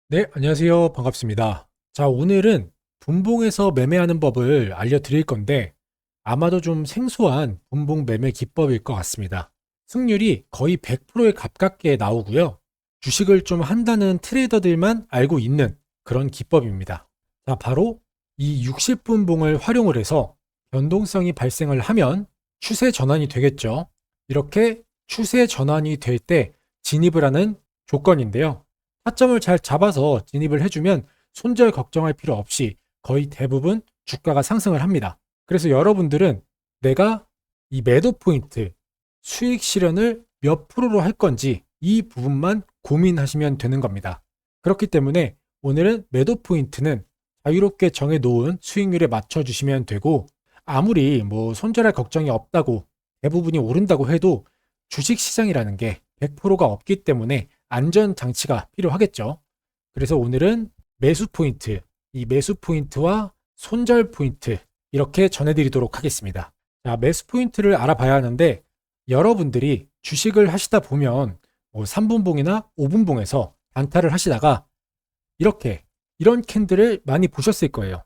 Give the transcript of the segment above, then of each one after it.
네, 안녕하세요. 반갑습니다. 자, 오늘은 분봉에서 매매하는 법을 알려드릴 건데 아마도 좀 생소한 분봉 매매 기법일 것 같습니다. 승률이 거의 100%에 가깝게 나오고요. 주식을 좀 한다는 트레이더들만 알고 있는 그런 기법입니다. 자, 바로 이 60분봉을 활용을 해서 변동성이 발생을 하면 추세 전환이 되겠죠. 이렇게 추세 전환이 될 때 진입을 하는 조건인데요. 타점을 잘 잡아서 진입을 해주면 손절 걱정할 필요 없이 거의 대부분 주가가 상승을 합니다. 그래서 여러분들은 내가 이 매도 포인트, 수익 실현을 몇 프로로 할 건지 이 부분만 고민하시면 되는 겁니다. 그렇기 때문에 오늘은 매도 포인트는 자유롭게 정해 놓은 수익률에 맞춰 주시면 되고, 아무리 뭐 손절할 걱정이 없다고 대부분이 오른다고 해도 주식 시장이라는 게 100%가 없기 때문에 안전 장치가 필요하겠죠. 그래서 오늘은 매수 포인트, 이 매수 포인트와 손절 포인트 이렇게 전해드리도록 하겠습니다. 자, 매수 포인트를 알아봐야 하는데 여러분들이 주식을 하시다 보면 뭐 3분봉이나 5분봉에서 단타를 하시다가 이렇게 이런 캔들을 많이 보셨을 거예요.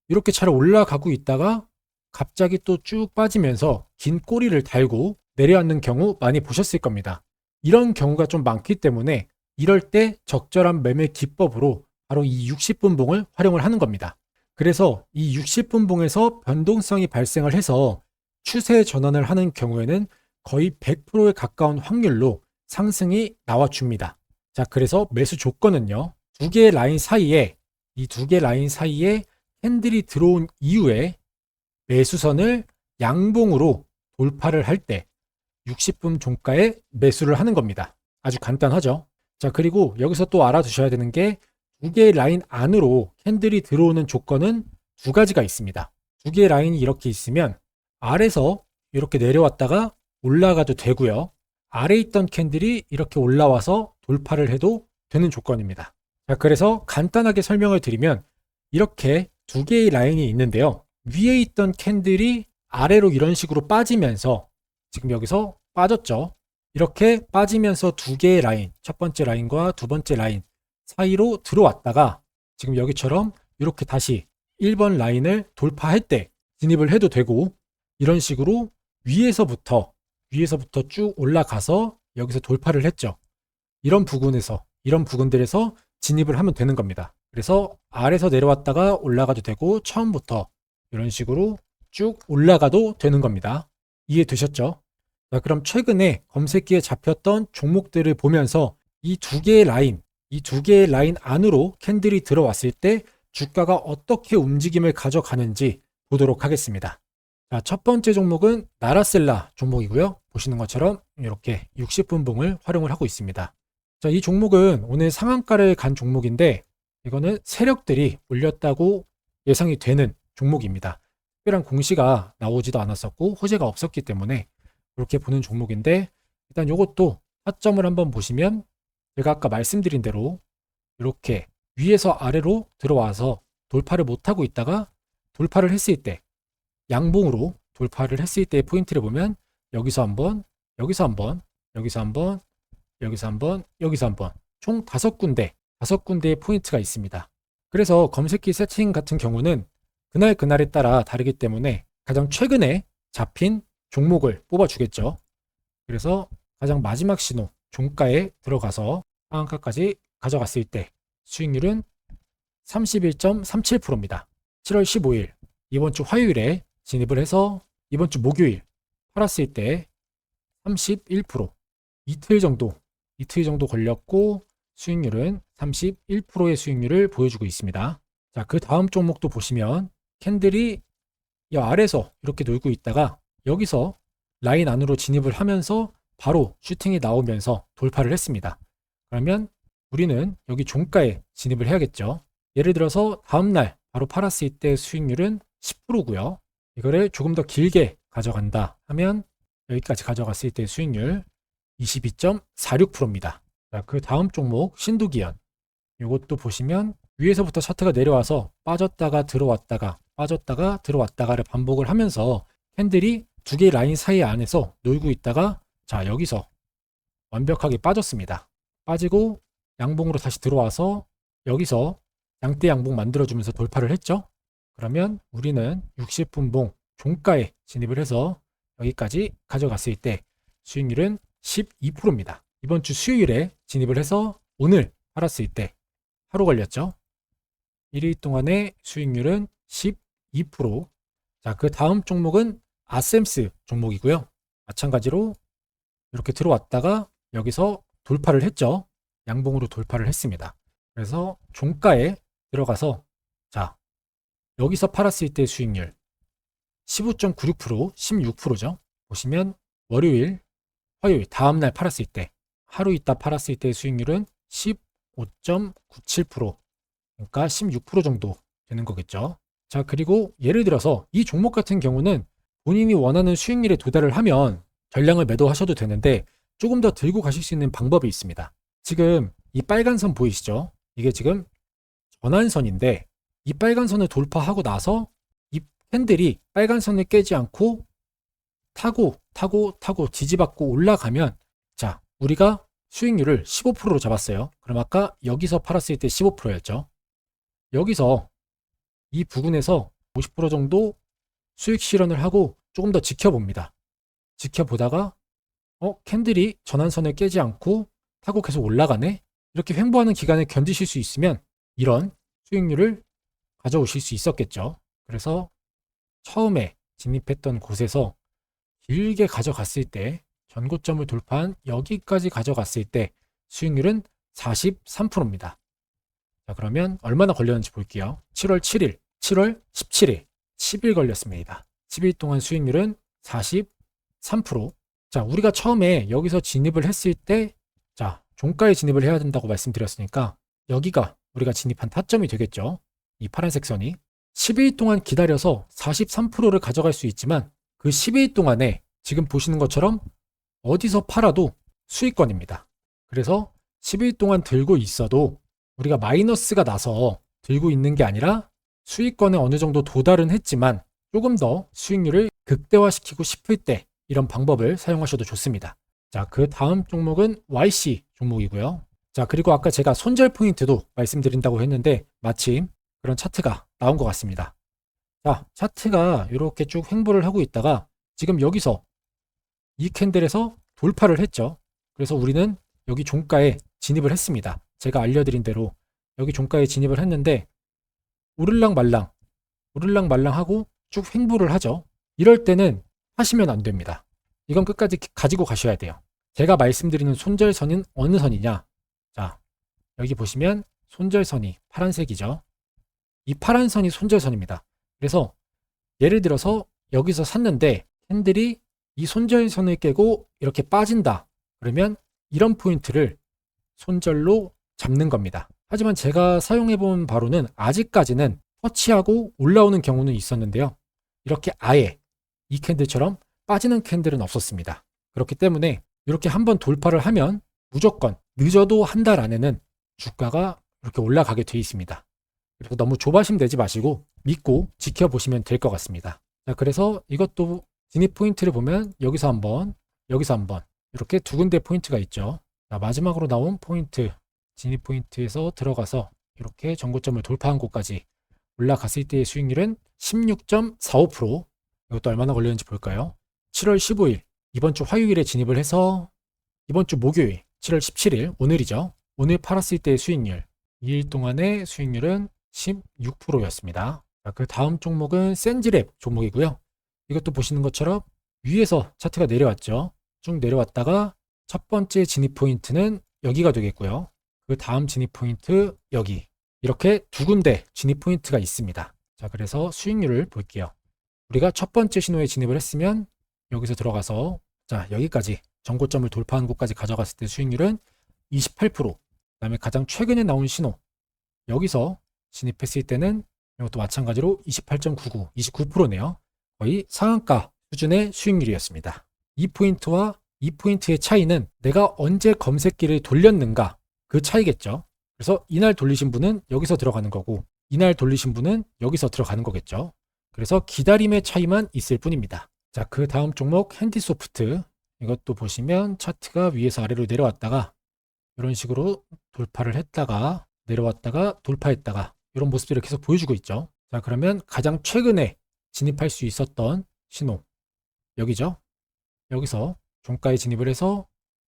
이렇게 잘 올라가고 있다가 갑자기 또 쭉 빠지면서 긴 꼬리를 달고 내려앉는 경우 많이 보셨을 겁니다. 이런 경우가 좀 많기 때문에 이럴 때 적절한 매매 기법으로 바로 이 60분봉을 활용을 하는 겁니다. 그래서 이 60분봉에서 변동성이 발생을 해서 추세 전환을 하는 경우에는 거의 100%에 가까운 확률로 상승이 나와줍니다. 자, 그래서 매수 조건은요. 두 개의 라인 사이에 이 두 개의 라인 사이에 캔들이 들어온 이후에 매수선을 양봉으로 돌파를 할 때 60분 종가에 매수를 하는 겁니다. 아주 간단하죠. 자, 그리고 여기서 또 알아두셔야 되는 게 두 개의 라인 안으로 캔들이 들어오는 조건은 두 가지가 있습니다. 두 개의 라인이 이렇게 있으면 아래서 이렇게 내려왔다가 올라가도 되고요. 아래 있던 캔들이 이렇게 올라와서 돌파를 해도 되는 조건입니다. 자, 그래서 간단하게 설명을 드리면 이렇게 두 개의 라인이 있는데요. 위에 있던 캔들이 아래로 이런 식으로 빠지면서 지금 여기서 빠졌죠. 이렇게 빠지면서 두 개의 라인, 첫 번째 라인과 두 번째 라인 사이로 들어왔다가 지금 여기처럼 이렇게 다시 1번 라인을 돌파할 때 진입을 해도 되고, 이런 식으로 위에서부터 쭉 올라가서 여기서 돌파를 했죠. 이런 부분들에서 진입을 하면 되는 겁니다. 그래서 아래서 내려왔다가 올라가도 되고 처음부터 이런 식으로 쭉 올라가도 되는 겁니다. 이해되셨죠? 자, 그럼 최근에 검색기에 잡혔던 종목들을 보면서 이 두 개의 라인 안으로 캔들이 들어왔을 때 주가가 어떻게 움직임을 가져가는지 보도록 하겠습니다. 자, 첫 번째 종목은 나라셀라 종목이고요. 보시는 것처럼 이렇게 60분봉을 활용을 하고 있습니다. 자, 이 종목은 오늘 상한가를 간 종목인데 이거는 세력들이 올렸다고 예상이 되는 종목입니다. 특별한 공시가 나오지도 않았었고 호재가 없었기 때문에 그렇게 보는 종목인데, 일단 이것도 타점을 한번 보시면 제가 아까 말씀드린 대로 이렇게 위에서 아래로 들어와서 돌파를 못하고 있다가 돌파를 했을 때, 양봉으로 돌파를 했을 때의 포인트를 보면 여기서 한번, 여기서 한번, 여기서 한번, 여기서 한번, 여기서 한번, 총 5군데의 포인트가 있습니다. 그래서 검색기 세팅 같은 경우는 그날에 따라 다르기 때문에 가장 최근에 잡힌 종목을 뽑아주겠죠. 그래서 가장 마지막 신호 종가에 들어가서 상한가까지 가져갔을 때 수익률은 31.37%입니다. 7월 15일 이번 주 화요일에 진입을 해서 이번 주 목요일 팔았을 때 31%, 이틀 정도 걸렸고 수익률은 31%의 수익률을 보여주고 있습니다. 자, 그 다음 종목도 보시면 캔들이 이 아래서 이렇게 놀고 있다가 여기서 라인 안으로 진입을 하면서 바로 슈팅이 나오면서 돌파를 했습니다. 그러면 우리는 여기 종가에 진입을 해야겠죠. 예를 들어서 다음날 바로 팔았을 때 수익률은 10%고요. 이거를 조금 더 길게 가져간다 하면 여기까지 가져갔을 때 수익률 22.46%입니다. 자, 그 다음 종목 신도기현. 이것도 보시면 위에서부터 차트가 내려와서 빠졌다가 들어왔다가 빠졌다가 들어왔다가를 반복을 하면서 캔들이 두 개의 라인 사이 안에서 놀고 있다가 자, 여기서 완벽하게 빠졌습니다. 빠지고 양봉으로 다시 들어와서 여기서 양대 양봉 만들어주면서 돌파를 했죠. 그러면 우리는 60분봉 종가에 진입을 해서 여기까지 가져갔을 때 수익률은 12%입니다. 이번 주 수요일에 진입을 해서 오늘 팔았을 때 하루 걸렸죠. 1일 동안의 수익률은 12%. 자, 그 다음 종목은 아셈스 종목이고요. 마찬가지로 이렇게 들어왔다가 여기서 돌파를 했죠. 양봉으로 돌파를 했습니다. 그래서 종가에 들어가서 자, 여기서 팔았을 때 수익률 15.96%, 16%죠. 보시면 월요일, 화요일 다음날 팔았을 때 하루 있다 팔았을 때 수익률은 15.97%, 그러니까 16% 정도 되는 거겠죠. 자, 그리고 예를 들어서 이 종목 같은 경우는 본인이 원하는 수익률에 도달을 하면 전량을 매도하셔도 되는데 조금 더 들고 가실 수 있는 방법이 있습니다. 지금 이 빨간 선 보이시죠? 이게 지금 전환선인데 이 빨간 선을 돌파하고 나서 이 캔들이 빨간 선을 깨지 않고 타고 지지받고 올라가면 자, 우리가 수익률을 15%로 잡았어요. 그럼 아까 여기서 팔았을 때 15%였죠. 여기서 이 부근에서 50% 정도 수익 실현을 하고 조금 더 지켜봅니다. 지켜보다가 캔들이 전환선을 깨지 않고 타고 계속 올라가네? 이렇게 횡보하는 기간을 견디실 수 있으면 이런 수익률을 가져오실 수 있었겠죠. 그래서 처음에 진입했던 곳에서 길게 가져갔을 때 전고점을 돌파한 여기까지 가져갔을 때 수익률은 43%입니다. 자, 그러면 얼마나 걸렸는지 볼게요. 7월 7일, 7월 17일, 10일 걸렸습니다. 10일 동안 수익률은 43%. 자, 우리가 처음에 여기서 진입을 했을 때, 자, 종가에 진입을 해야 된다고 말씀드렸으니까 여기가 우리가 진입한 타점이 되겠죠. 이 파란색 선이. 10일 동안 기다려서 43%를 가져갈 수 있지만 그 10일 동안에 지금 보시는 것처럼 어디서 팔아도 수익권입니다. 그래서 10일 동안 들고 있어도 우리가 마이너스가 나서 들고 있는 게 아니라 수익권에 어느 정도 도달은 했지만 조금 더 수익률을 극대화시키고 싶을 때 이런 방법을 사용하셔도 좋습니다. 자, 그 다음 종목은 YC 종목이고요. 자, 그리고 아까 제가 손절 포인트도 말씀드린다고 했는데 마침 그런 차트가 나온 것 같습니다. 자, 차트가 이렇게 쭉 횡보를 하고 있다가 지금 여기서 이 캔들에서 돌파를 했죠. 그래서 우리는 여기 종가에 진입을 했습니다. 제가 알려드린 대로 여기 종가에 진입을 했는데 오를랑 말랑 하고 쭉 횡보를 하죠. 이럴 때는 하시면 안 됩니다. 이건 끝까지 가지고 가셔야 돼요. 제가 말씀드리는 손절선은 어느 선이냐? 자, 여기 보시면 손절선이 파란색이죠. 이 파란 선이 손절선입니다. 그래서 예를 들어서 여기서 샀는데 캔들이 이 손절선을 깨고 이렇게 빠진다. 그러면 이런 포인트를 손절로 잡는 겁니다. 하지만 제가 사용해 본 바로는 아직까지는 터치하고 올라오는 경우는 있었는데요. 이렇게 아예 이 캔들처럼 빠지는 캔들은 없었습니다. 그렇기 때문에 이렇게 한번 돌파를 하면 무조건 늦어도 한 달 안에는 주가가 이렇게 올라가게 되어 있습니다. 그래서 너무 조바심 내지 마시고 믿고 지켜보시면 될 것 같습니다. 자, 그래서 이것도 진입 포인트를 보면 여기서 한번 이렇게 두 군데 포인트가 있죠. 자, 마지막으로 나온 포인트, 진입 포인트에서 들어가서 이렇게 전고점을 돌파한 곳까지 올라갔을 때의 수익률은 16.45%. 이것도 얼마나 걸렸는지 볼까요? 7월 15일, 이번 주 화요일에 진입을 해서 이번 주 목요일, 7월 17일, 오늘이죠. 오늘 팔았을 때의 수익률, 2일 동안의 수익률은 16%였습니다. 그 다음 종목은 센즈랩 종목이고요. 이것도 보시는 것처럼 위에서 차트가 내려왔죠. 쭉 내려왔다가 첫 번째 진입 포인트는 여기가 되겠고요. 그 다음 진입 포인트 여기. 이렇게 두 군데 진입 포인트가 있습니다. 자, 그래서 수익률을 볼게요. 우리가 첫 번째 신호에 진입을 했으면 여기서 들어가서 자, 여기까지 전고점을 돌파한 곳까지 가져갔을 때 수익률은 28%. 그다음에 가장 최근에 나온 신호 여기서 진입했을 때는 이것도 마찬가지로 28.99, 29%네요. 거의 상한가 수준의 수익률이었습니다. 이 포인트와 이 포인트의 차이는 내가 언제 검색기를 돌렸는가 그 차이겠죠. 그래서 이날 돌리신 분은 여기서 들어가는 거고 이날 돌리신 분은 여기서 들어가는 거겠죠. 그래서 기다림의 차이만 있을 뿐입니다. 자, 그 다음 종목 핸디소프트. 이것도 보시면 차트가 위에서 아래로 내려왔다가 이런 식으로 돌파를 했다가 내려왔다가 돌파했다가 이런 모습들을 계속 보여주고 있죠. 자, 그러면 가장 최근에 진입할 수 있었던 신호 여기죠. 여기서 종가에 진입을 해서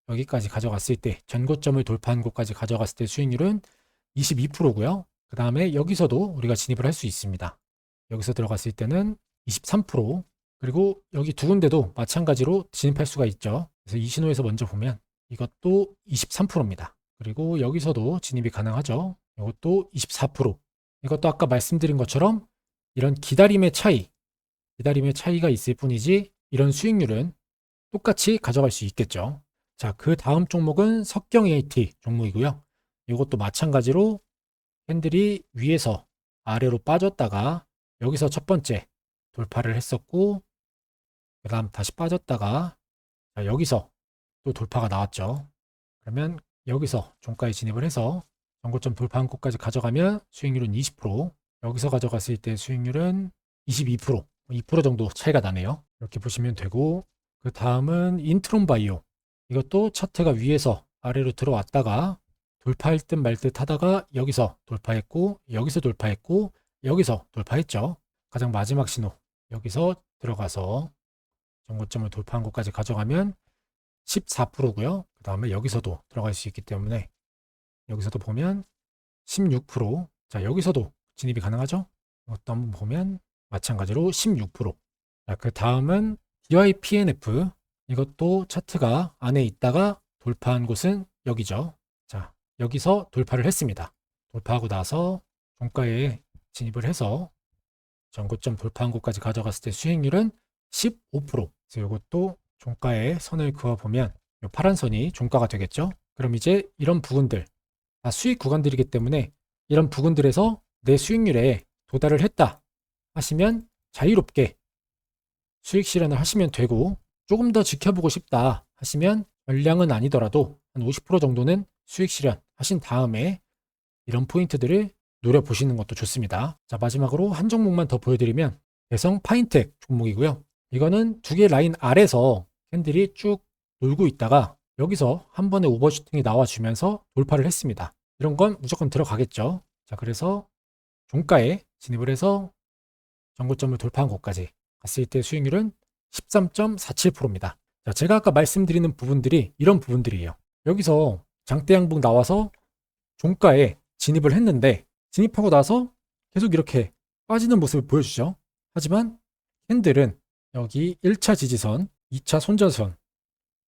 여기까지 가져갔을 때 전고점을 돌파한 곳까지 가져갔을 때 수익률은 22%고요. 그 다음에 여기서도 우리가 진입을 할 수 있습니다. 여기서 들어갔을 때는 23%, 그리고 여기 두 군데도 마찬가지로 진입할 수가 있죠. 그래서 이 신호에서 먼저 보면 이것도 23%입니다. 그리고 여기서도 진입이 가능하죠. 이것도 24%. 이것도 아까 말씀드린 것처럼 이런 기다림의 차이가 있을 뿐이지 이런 수익률은 똑같이 가져갈 수 있겠죠. 자, 그 다음 종목은 석경 AT 종목이고요. 이것도 마찬가지로 캔들이 위에서 아래로 빠졌다가 여기서 첫 번째 돌파를 했었고, 그 다음 다시 빠졌다가 자, 여기서 또 돌파가 나왔죠. 그러면 여기서 종가에 진입을 해서 전고점 돌파한 곳까지 가져가면 수익률은 20%, 여기서 가져갔을 때 수익률은 22%, 2% 정도 차이가 나네요. 이렇게 보시면 되고, 그 다음은 인트론 바이오. 이것도 차트가 위에서 아래로 들어왔다가 돌파할 듯 말 듯 하다가 여기서 돌파했고, 여기서 돌파했고, 여기서 돌파했죠. 가장 마지막 신호 여기서 들어가서 전고점을 돌파한 곳까지 가져가면 14%고요. 그 다음에 여기서도 들어갈 수 있기 때문에 여기서도 보면 16%. 자, 여기서도 진입이 가능하죠. 이것도 한번 보면 마찬가지로 16%. 자, 그 다음은 DYPNF. 이것도 차트가 안에 있다가 돌파한 곳은 여기죠. 자, 여기서 돌파를 했습니다. 돌파하고 나서 종가에 진입을 해서 전고점 돌파한 곳까지 가져갔을 때 수익률은 15%. 그래서 이것도 종가에 선을 그어보면 이 파란 선이 종가가 되겠죠. 그럼 이제 이런 부분들 다 수익 구간들이기 때문에 이런 부분들에서 내 수익률에 도달을 했다 하시면 자유롭게 수익 실현을 하시면 되고, 조금 더 지켜보고 싶다 하시면 전량은 아니더라도 한 50% 정도는 수익 실현 하신 다음에 이런 포인트들을 노려보시는 것도 좋습니다. 자, 마지막으로 한 종목만 더 보여드리면 대성 파인텍 종목이고요. 이거는 두 개 라인 아래서 캔들이 쭉 놀고 있다가 여기서 한 번에 오버슈팅이 나와주면서 돌파를 했습니다. 이런 건 무조건 들어가겠죠. 자, 그래서 종가에 진입을 해서 전고점을 돌파한 곳까지 갔을 때 수익률은 13.47%입니다. 자, 제가 아까 말씀드리는 부분들이 이런 부분들이에요. 여기서 장대 양봉 나와서 종가에 진입을 했는데 진입하고 나서 계속 이렇게 빠지는 모습을 보여주죠. 하지만 캔들은 여기 1차 지지선, 2차 손절선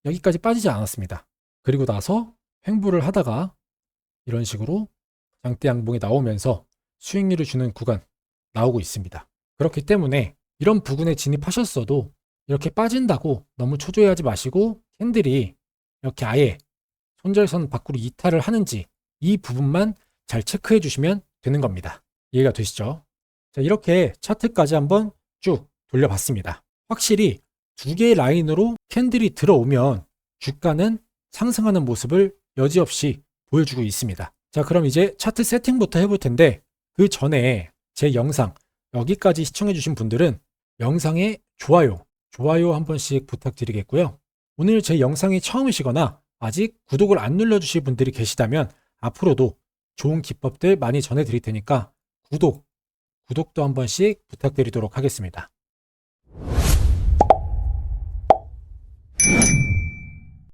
여기까지 빠지지 않았습니다. 그리고 나서 횡보를 하다가 이런 식으로 장대 양봉이 나오면서 수익률을 주는 구간 나오고 있습니다. 그렇기 때문에 이런 부분에 진입하셨어도 이렇게 빠진다고 너무 초조해하지 마시고 캔들이 이렇게 아예 손절선 밖으로 이탈을 하는지 이 부분만 잘 체크해 주시면 되는 겁니다. 이해가 되시죠? 자, 이렇게 차트까지 한번 쭉 돌려봤습니다. 확실히 두 개의 라인으로 캔들이 들어오면 주가는 상승하는 모습을 여지없이 보여주고 있습니다. 자, 그럼 이제 차트 세팅부터 해볼 텐데 그 전에 제 영상 여기까지 시청해 주신 분들은 영상에 좋아요 한 번씩 부탁드리겠고요. 오늘 제 영상이 처음이시거나 아직 구독을 안 눌러주실 분들이 계시다면 앞으로도 좋은 기법들 많이 전해드릴 테니까 구독도 한 번씩 부탁드리도록 하겠습니다.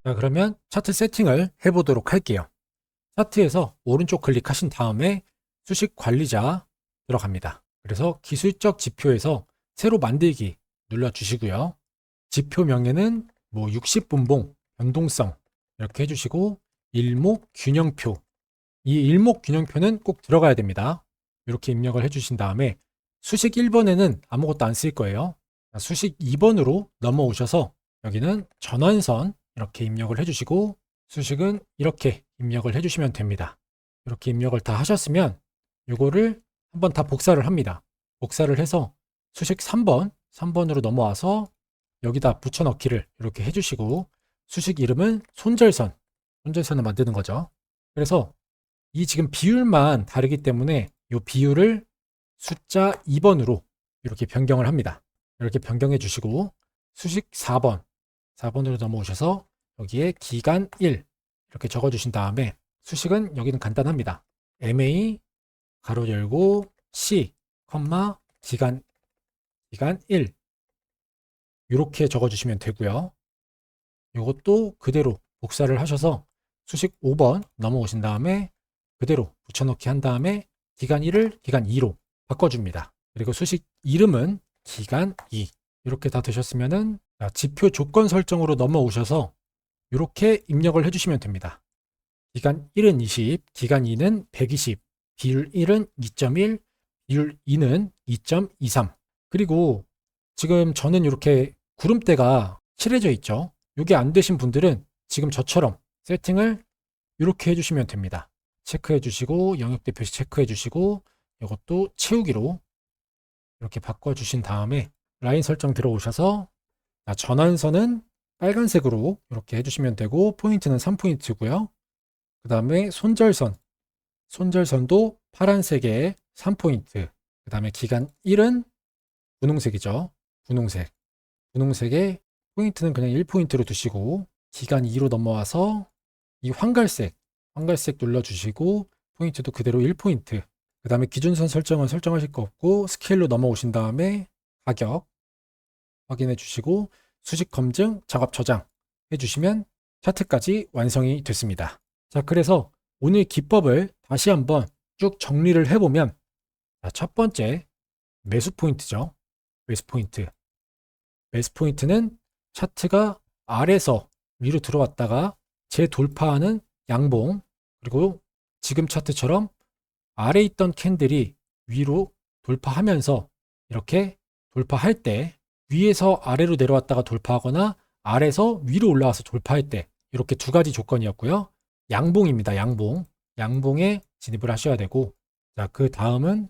자, 그러면 차트 세팅을 해보도록 할게요. 차트에서 오른쪽 클릭하신 다음에 수식 관리자 들어갑니다. 그래서 기술적 지표에서 새로 만들기 눌러주시고요. 지표명에는 뭐 60분봉, 변동성 이렇게 해주시고 일목균형표, 이 일목균형표는 꼭 들어가야 됩니다. 이렇게 입력을 해주신 다음에 수식 1번에는 아무것도 안 쓸 거예요. 수식 2번으로 넘어오셔서 여기는 전환선 이렇게 입력을 해주시고 수식은 이렇게 입력을 해주시면 됩니다. 이렇게 입력을 다 하셨으면 이거를 한번 다 복사를 합니다. 복사를 해서 수식 3번으로 넘어와서 여기다 붙여넣기를 이렇게 해주시고 수식 이름은 손절선을 만드는 거죠. 그래서 이 지금 비율만 다르기 때문에 이 비율을 숫자 2번으로 이렇게 변경을 합니다. 이렇게 변경해 주시고 수식 4번으로 넘어오셔서 여기에 기간 1 이렇게 적어주신 다음에 수식은 여기는 간단합니다. MA 가로 열고 C, 기간 1 이렇게 적어주시면 되고요. 이것도 그대로 복사를 하셔서 수식 5번 넘어오신 다음에 그대로 붙여넣기 한 다음에 기간 1을 기간 2로 바꿔줍니다. 그리고 수식 이름은 기간 2 이렇게 다 되셨으면은 지표 조건 설정으로 넘어오셔서 이렇게 입력을 해주시면 됩니다. 기간 1은 20, 기간 2는 120, 비율 1은 2.1, 비율 2는 2.23. 그리고 지금 저는 이렇게 구름대가 칠해져 있죠. 이게 안 되신 분들은 지금 저처럼 세팅을 이렇게 해주시면 됩니다. 체크해 주시고 영역대 표시 체크해 주시고 이것도 채우기로 이렇게 바꿔주신 다음에 라인 설정 들어오셔서 전환선은 빨간색으로 이렇게 해주시면 되고 포인트는 3포인트고요. 그 다음에 손절선도 파란색에 3포인트. 그 다음에 기간 1은 분홍색이죠. 분홍색에 포인트는 그냥 1포인트로 두시고 기간 2로 넘어와서 이 황갈색 눌러주시고 포인트도 그대로 1포인트. 그 다음에 기준선 설정은 설정하실 거 없고 스케일로 넘어오신 다음에 가격 확인해 주시고 수식 검증, 작업 저장 해주시면 차트까지 완성이 됐습니다. 자, 그래서 오늘 기법을 다시 한번 쭉 정리를 해보면 첫 번째 매수 포인트죠. 매수 포인트는 차트가 아래서 위로 들어왔다가 재돌파하는 양봉, 그리고 지금 차트처럼 아래 있던 캔들이 위로 돌파하면서 이렇게 돌파할 때 위에서 아래로 내려왔다가 돌파하거나 아래에서 위로 올라와서 돌파할 때 이렇게 두 가지 조건이었고요. 양봉입니다. 양봉에 진입을 하셔야 되고, 자, 그 다음은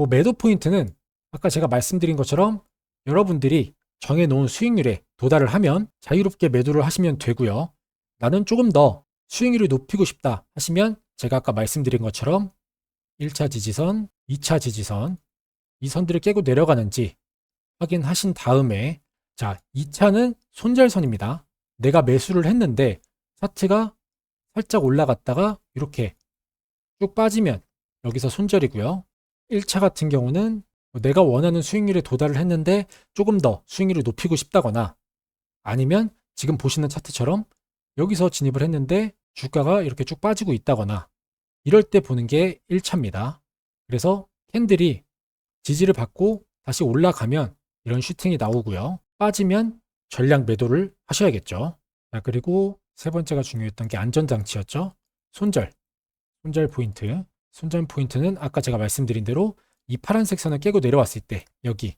매도 포인트는 아까 제가 말씀드린 것처럼 여러분들이 정해놓은 수익률에 도달을 하면 자유롭게 매도를 하시면 되고요. 나는 조금 더 수익률을 높이고 싶다 하시면 제가 아까 말씀드린 것처럼 1차 지지선, 2차 지지선 이 선들을 깨고 내려가는지 확인하신 다음에, 자, 2차는 손절선입니다. 내가 매수를 했는데 차트가 살짝 올라갔다가 이렇게 쭉 빠지면 여기서 손절이고요. 1차 같은 경우는 내가 원하는 수익률에 도달을 했는데 조금 더 수익률을 높이고 싶다거나, 아니면 지금 보시는 차트처럼 여기서 진입을 했는데 주가가 이렇게 쭉 빠지고 있다거나, 이럴 때 보는 게 1차입니다. 그래서 캔들이 지지를 받고 다시 올라가면 이런 슈팅이 나오고요. 빠지면 전량 매도를 하셔야겠죠. 자, 그리고 세 번째가 중요했던 게 안전장치였죠. 손절 포인트는 아까 제가 말씀드린 대로 이 파란색 선을 깨고 내려왔을 때 여기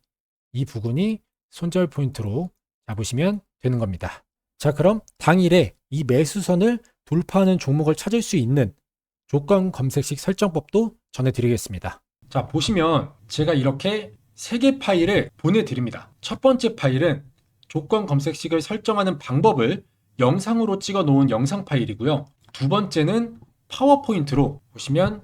이 부분이 손절 포인트로 잡으시면 되는 겁니다. 자, 그럼 당일에 이 매수선을 돌파하는 종목을 찾을 수 있는 조건 검색식 설정법도 전해드리겠습니다. 자, 보시면 제가 이렇게 3개 파일을 보내드립니다. 첫 번째 파일은 조건 검색식을 설정하는 방법을 영상으로 찍어 놓은 영상 파일이고요. 두 번째는 파워포인트로 보시면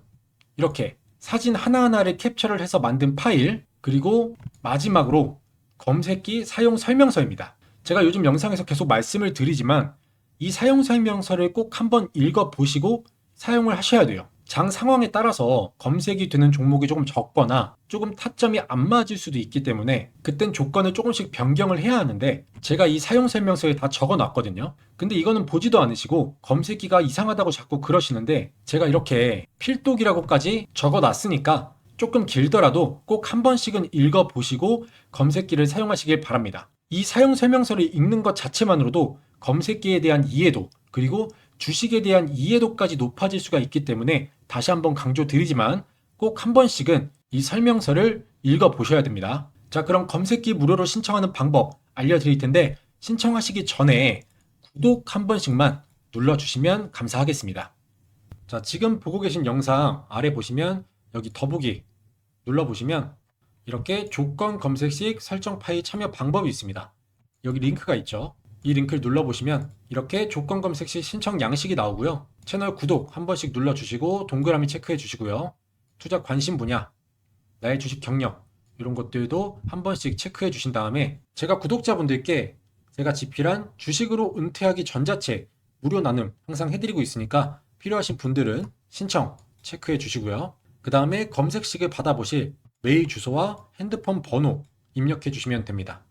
이렇게 사진 하나하나를 캡처를 해서 만든 파일, 그리고 마지막으로 검색기 사용 설명서입니다. 제가 요즘 영상에서 계속 말씀을 드리지만 이 사용 설명서를 꼭 한번 읽어보시고 사용을 하셔야 돼요. 장 상황에 따라서 검색이 되는 종목이 조금 적거나 조금 타점이 안 맞을 수도 있기 때문에 그땐 조건을 조금씩 변경을 해야 하는데, 제가 이 사용 설명서에 다 적어 놨거든요. 근데 이거는 보지도 않으시고 검색기가 이상하다고 자꾸 그러시는데, 제가 이렇게 필독이라고까지 적어 놨으니까 조금 길더라도 꼭 한 번씩은 읽어 보시고 검색기를 사용하시길 바랍니다. 이 사용 설명서를 읽는 것 자체만으로도 검색기에 대한 이해도, 그리고 주식에 대한 이해도까지 높아질 수가 있기 때문에 다시 한번 강조드리지만 꼭 한 번씩은 이 설명서를 읽어보셔야 됩니다. 자, 그럼 검색기 무료로 신청하는 방법 알려드릴 텐데, 신청하시기 전에 구독 한 번씩만 눌러주시면 감사하겠습니다. 자, 지금 보고 계신 영상 아래 보시면 여기 더보기 눌러보시면 이렇게 조건 검색식 설정 파일 참여 방법이 있습니다. 여기 링크가 있죠. 이 링크를 눌러보시면 이렇게 조건 검색 시 신청 양식이 나오고요. 채널 구독 한 번씩 눌러주시고 동그라미 체크해 주시고요. 투자 관심 분야, 나의 주식 경력 이런 것들도 한 번씩 체크해 주신 다음에 제가 구독자분들께 제가 집필한 주식으로 은퇴하기 전자책 무료 나눔 항상 해드리고 있으니까 필요하신 분들은 신청 체크해 주시고요. 그 다음에 검색식을 받아보실 메일 주소와 핸드폰 번호 입력해 주시면 됩니다.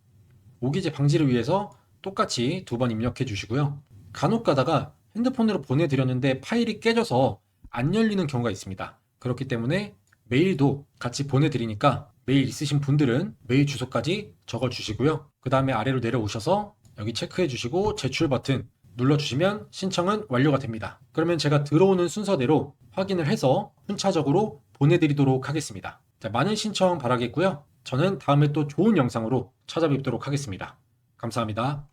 오기재 방지를 위해서 똑같이 2번 입력해 주시고요. 간혹 가다가 핸드폰으로 보내드렸는데 파일이 깨져서 안 열리는 경우가 있습니다. 그렇기 때문에 메일도 같이 보내드리니까 메일 있으신 분들은 메일 주소까지 적어 주시고요. 그 다음에 아래로 내려오셔서 여기 체크해 주시고 제출 버튼 눌러주시면 신청은 완료가 됩니다. 그러면 제가 들어오는 순서대로 확인을 해서 순차적으로 보내드리도록 하겠습니다. 자, 많은 신청 바라겠고요. 저는 다음에 또 좋은 영상으로 찾아뵙도록 하겠습니다. 감사합니다.